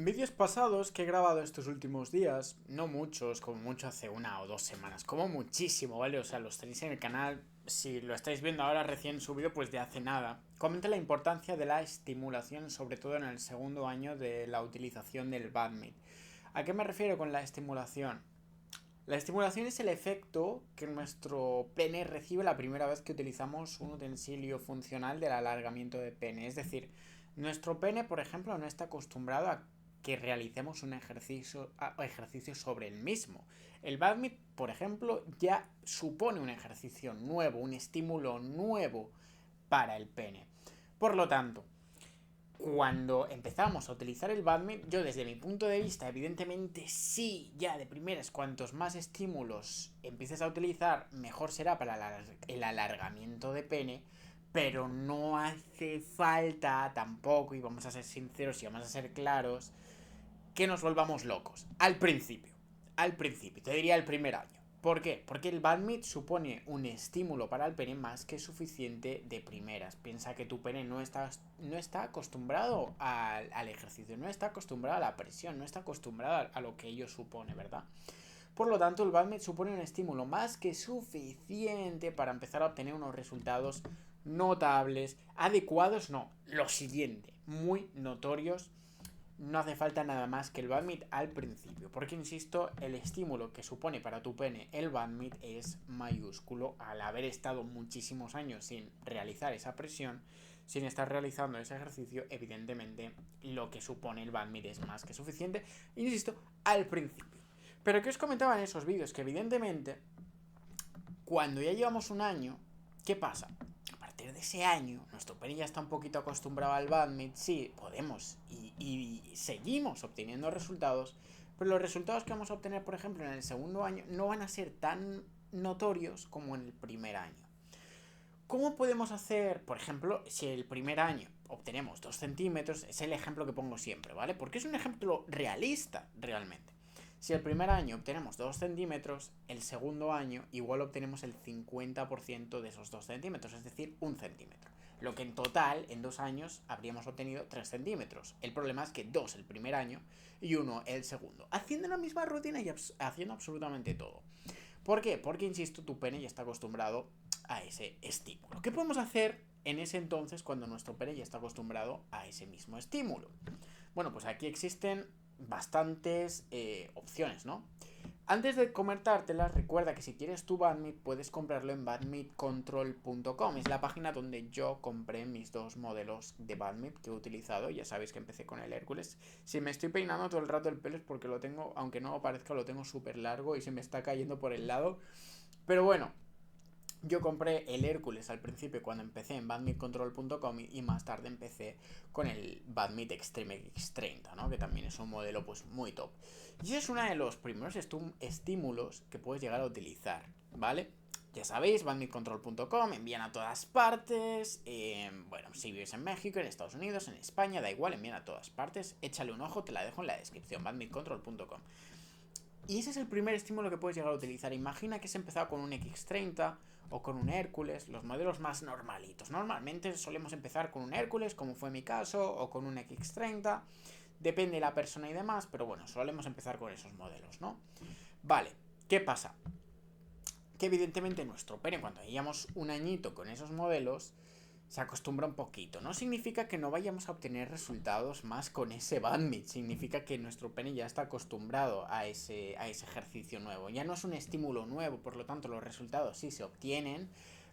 En vídeos pasados que he grabado estos últimos días, no muchos, como mucho hace 1 o 2 semanas, como muchísimo, ¿vale? O sea, los tenéis en el canal, si lo estáis viendo ahora recién subido, pues de hace nada. Comenté la importancia de la estimulación, sobre todo en el segundo año de la utilización del BADMIT. ¿A qué me refiero con la estimulación? La estimulación es el efecto que nuestro pene recibe la primera vez que utilizamos un utensilio funcional del alargamiento de pene. Es decir, nuestro pene, por ejemplo, no está acostumbrado a que realicemos un ejercicio sobre el mismo. El badminton, por ejemplo, ya supone un ejercicio nuevo, un estímulo nuevo para el pene. Por lo tanto, cuando empezamos a utilizar el badminton, yo desde mi punto de vista, evidentemente sí, ya de primeras, cuantos más estímulos empieces a utilizar, mejor será para el alargamiento de pene, pero no hace falta tampoco, y vamos a ser sinceros y vamos a ser claros, que nos volvamos locos. Al principio, te diría el primer año. ¿Por qué? Porque el badminton supone un estímulo para el pene más que suficiente de primeras. Piensa que tu pene no está acostumbrado al ejercicio, no está acostumbrado a la presión, no está acostumbrado a lo que ello supone, ¿verdad? Por lo tanto, el badminton supone un estímulo más que suficiente para empezar a obtener unos resultados notables, adecuados, no, lo siguiente, muy notorios. No hace falta nada más que el badminton al principio, porque insisto, el estímulo que supone para tu pene el badminton es mayúsculo. Al haber estado muchísimos años sin realizar esa presión, sin estar realizando ese ejercicio, evidentemente lo que supone el badminton es más que suficiente, insisto, al principio. Pero que os comentaba en esos vídeos que evidentemente, cuando ya llevamos un año, ¿qué pasa? A partir de ese año, nuestro pene ya está un poquito acostumbrado al badminton, sí, podemos y seguimos obteniendo resultados, pero los resultados que vamos a obtener, por ejemplo, en el segundo año, no van a ser tan notorios como en el primer año. ¿Cómo podemos hacer, por ejemplo, si el primer año obtenemos 2 centímetros? Es el ejemplo que pongo siempre, ¿vale? Porque es un ejemplo realista, realmente. Si el primer año obtenemos 2 centímetros, el segundo año igual obtenemos el 50% de esos 2 centímetros, es decir, 1 centímetro. Lo que en total, en 2 años, habríamos obtenido 3 centímetros. El problema es que 2 el primer año y 1 el segundo. Haciendo la misma rutina y haciendo absolutamente todo. ¿Por qué? Porque, insisto, tu pene ya está acostumbrado a ese estímulo. ¿Qué podemos hacer en ese entonces cuando nuestro pene ya está acostumbrado a ese mismo estímulo? Bueno, pues aquí existen bastantes opciones, ¿no? Antes de comentártelas, recuerda que si quieres tu badminton puedes comprarlo en badmintoncontrol.com. Es la página donde yo compré mis 2 modelos de badminton que he utilizado. Ya sabéis que empecé con el Hércules. Si me estoy peinando todo el rato el pelo es porque lo tengo, aunque no parezca, lo tengo súper largo y se me está cayendo por el lado. Pero bueno, yo compré el Hércules al principio cuando empecé en badmintoncontrol.com y más tarde empecé con el Badminton Extreme X30, ¿no? Que también es un modelo pues muy top. Y es uno de los primeros estímulos que puedes llegar a utilizar, ¿vale? Ya sabéis, badmintoncontrol.com, envían a todas partes. Bueno, si vives en México, en Estados Unidos, en España, da igual, envían a todas partes. Échale un ojo, te la dejo en la descripción, badmintoncontrol.com. Y ese es el primer estímulo que puedes llegar a utilizar. Imagina que has empezado con un X30 o con un Hércules, los modelos más normalitos. Normalmente solemos empezar con un Hércules, como fue mi caso, o con un X30. Depende de la persona y demás, pero bueno, solemos empezar con esos modelos, ¿no? Vale, ¿qué pasa? Que evidentemente nuestro pene, cuando llevamos un añito con esos modelos, se acostumbra un poquito. No significa que no vayamos a obtener resultados más con ese badminton. Significa que nuestro pene ya está acostumbrado a ese ejercicio nuevo. Ya no es un estímulo nuevo, por lo tanto los resultados sí se obtienen,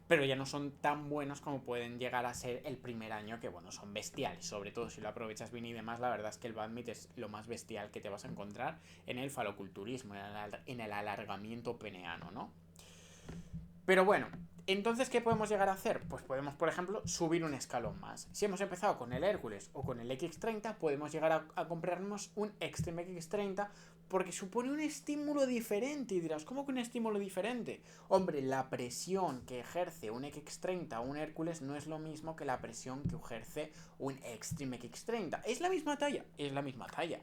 pero ya no son tan buenos como pueden llegar a ser el primer año, que bueno, son bestiales. Sobre todo si lo aprovechas bien y demás, la verdad es que el badminton es lo más bestial que te vas a encontrar en el faloculturismo, en el alargamiento peneano, ¿no? Pero bueno, entonces, ¿qué podemos llegar a hacer? Pues podemos, por ejemplo, subir un escalón más. Si hemos empezado con el Hércules o con el X30, podemos llegar a comprarnos un Extreme X30 porque supone un estímulo diferente. Y dirás, ¿cómo que un estímulo diferente? Hombre, la presión que ejerce un X30 o un Hércules no es lo mismo que la presión que ejerce un Extreme X30. Es la misma talla, es la misma talla.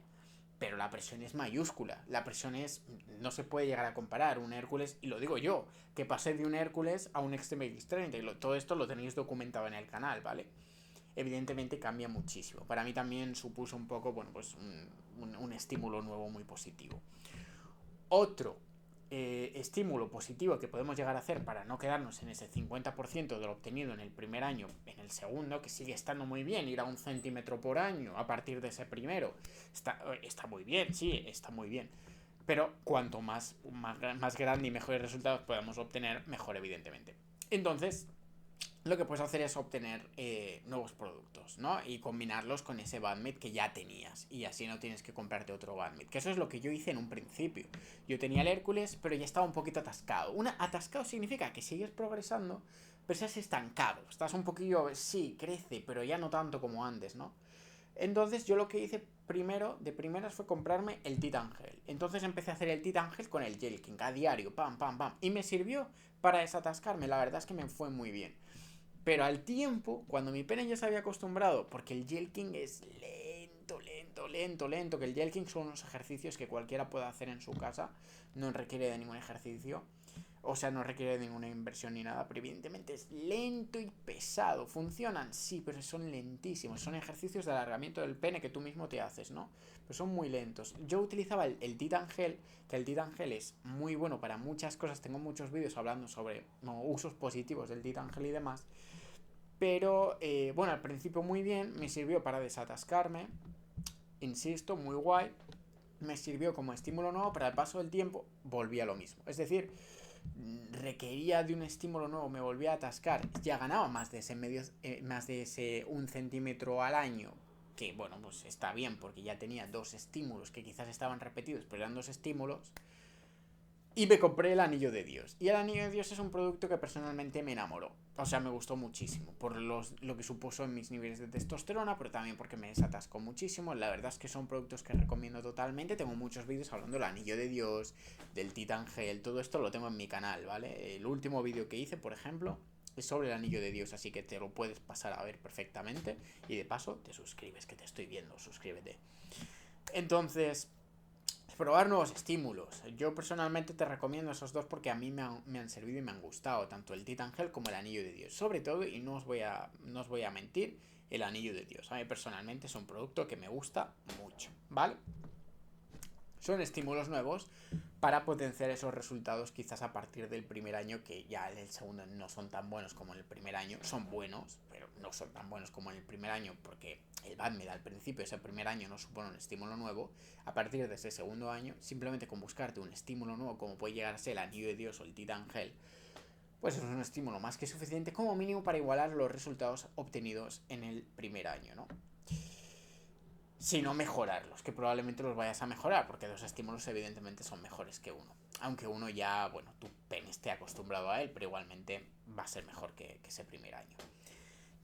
Pero la presión es mayúscula. La presión es. No se puede llegar a comparar un Hércules. Y lo digo yo, que pasé de un Hércules a un Extreme X30. Todo esto lo tenéis documentado en el canal, ¿vale? evidentemente cambia muchísimo. Para mí también supuso un poco, bueno, pues un estímulo nuevo muy positivo. Otro estímulo positivo que podemos llegar a hacer para no quedarnos en ese 50% de lo obtenido en el primer año, en el segundo, que sigue estando muy bien, ir a 1 cm por año a partir de ese primero, está muy bien, sí, está muy bien. Pero cuanto más grande y mejores resultados podamos obtener, mejor evidentemente. Entonces, lo que puedes hacer es obtener nuevos productos, ¿no? Y combinarlos con ese bandmate que ya tenías. Y así no tienes que comprarte otro bandmate. Que eso es lo que yo hice en un principio. Yo tenía el Hércules, pero ya estaba un poquito atascado. Atascado significa que sigues progresando, pero estás estancado. Estás un poquillo, sí, crece, pero ya no tanto como antes, ¿no? Entonces yo lo que hice de primeras fue comprarme el Titan Gel. Entonces empecé a hacer el Titan Gel con el Gel King a diario, pam, pam, pam. Y me sirvió para desatascarme, la verdad es que me fue muy bien. Pero al tiempo, cuando mi pene ya se había acostumbrado, porque el Jelking es lento, que el Jelking son unos ejercicios que cualquiera puede hacer en su casa, no requiere de ningún ejercicio, o sea, no requiere de ninguna inversión ni nada, pero evidentemente es lento y pesado. ¿Funcionan? Sí, pero son lentísimos, son ejercicios de alargamiento del pene que tú mismo te haces, ¿no? Pero son muy lentos. Yo utilizaba el Titan Gel, que el Titan Gel es muy bueno para muchas cosas, tengo muchos vídeos hablando sobre usos positivos del Titan Gel y demás. Pero bueno, al principio muy bien, me sirvió para desatascarme, insisto, muy guay. Me sirvió como estímulo nuevo, pero al paso del tiempo volví a lo mismo. Es decir, requería de un estímulo nuevo, me volví a atascar. Ya ganaba más de ese 1 cm al año. Que bueno, pues está bien, porque ya tenía 2 estímulos que quizás estaban repetidos, pero eran 2 estímulos. Y me compré el Anillo de Dios. Y el Anillo de Dios es un producto que personalmente me enamoró. O sea, me gustó muchísimo. Por lo que supuso en mis niveles de testosterona, pero también porque me desatascó muchísimo. La verdad es que son productos que recomiendo totalmente. Tengo muchos vídeos hablando del Anillo de Dios, del Titan Gel. Todo esto lo tengo en mi canal, ¿vale? El último vídeo que hice, por ejemplo, es sobre el Anillo de Dios. Así que te lo puedes pasar a ver perfectamente. Y de paso, te suscribes, que te estoy viendo. Suscríbete. Entonces, probar nuevos estímulos. Yo personalmente te recomiendo esos dos porque a mí me han servido y me han gustado, tanto el Titan Gel como el Anillo de Dios. Sobre todo, y no os voy a mentir, el Anillo de Dios. A mí personalmente es un producto que me gusta mucho, ¿vale? Son estímulos nuevos para potenciar esos resultados quizás a partir del primer año, que ya en el segundo no son tan buenos como en el primer año. Son buenos, pero no son tan buenos como en el primer año porque el BADMED al principio, ese primer año, no supone un estímulo nuevo. A partir de ese segundo año, simplemente con buscarte un estímulo nuevo como puede llegar a ser el Anillo de Dios o el Titan Gel, pues es un estímulo más que suficiente como mínimo para igualar los resultados obtenidos en el primer año, ¿no? Sino mejorarlos, que probablemente los vayas a mejorar, porque 2 estímulos evidentemente son mejores que uno. Aunque uno ya, bueno, tu pene esté acostumbrado a él, pero igualmente va a ser mejor que ese primer año.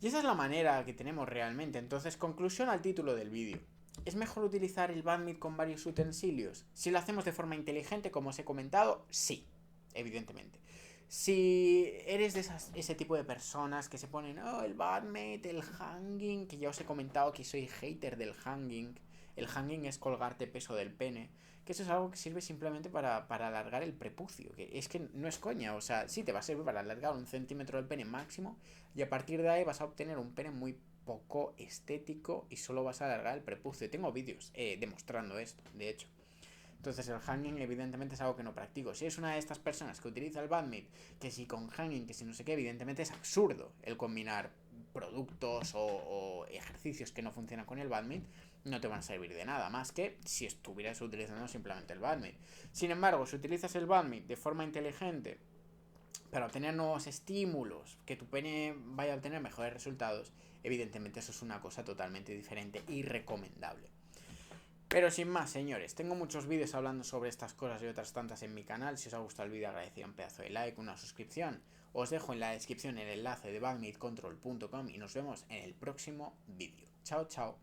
Y esa es la manera que tenemos realmente. Entonces, conclusión al título del vídeo. ¿Es mejor utilizar el BADMED con varios utensilios? Si lo hacemos de forma inteligente, como os he comentado, sí, evidentemente. Si eres de ese tipo de personas que se ponen, oh, el BADMED, el hanging, que ya os he comentado que soy hater del hanging. El hanging es colgarte peso del pene, que eso es algo que sirve simplemente para alargar el prepucio, que es que no es coña, o sea, sí te va a servir para alargar 1 cm del pene máximo, y a partir de ahí vas a obtener un pene muy poco estético y solo vas a alargar el prepucio. Tengo vídeos demostrando esto, de hecho. Entonces el hanging evidentemente es algo que no practico. Si es una de estas personas que utiliza el BADMED, que si con hanging, que si no sé qué, evidentemente es absurdo el combinar productos o ejercicios que no funcionan con el BADMED, no te van a servir de nada, más que si estuvieras utilizando simplemente el BADMED. Sin embargo, si utilizas el BADMED de forma inteligente para obtener nuevos estímulos, que tu pene vaya a obtener mejores resultados, evidentemente eso es una cosa totalmente diferente y recomendable. Pero sin más, señores, tengo muchos vídeos hablando sobre estas cosas y otras tantas en mi canal. Si os ha gustado el vídeo, agradecería un pedazo de like, una suscripción. Os dejo en la descripción el enlace de badmedcontrol.com y nos vemos en el próximo vídeo. Chao, chao.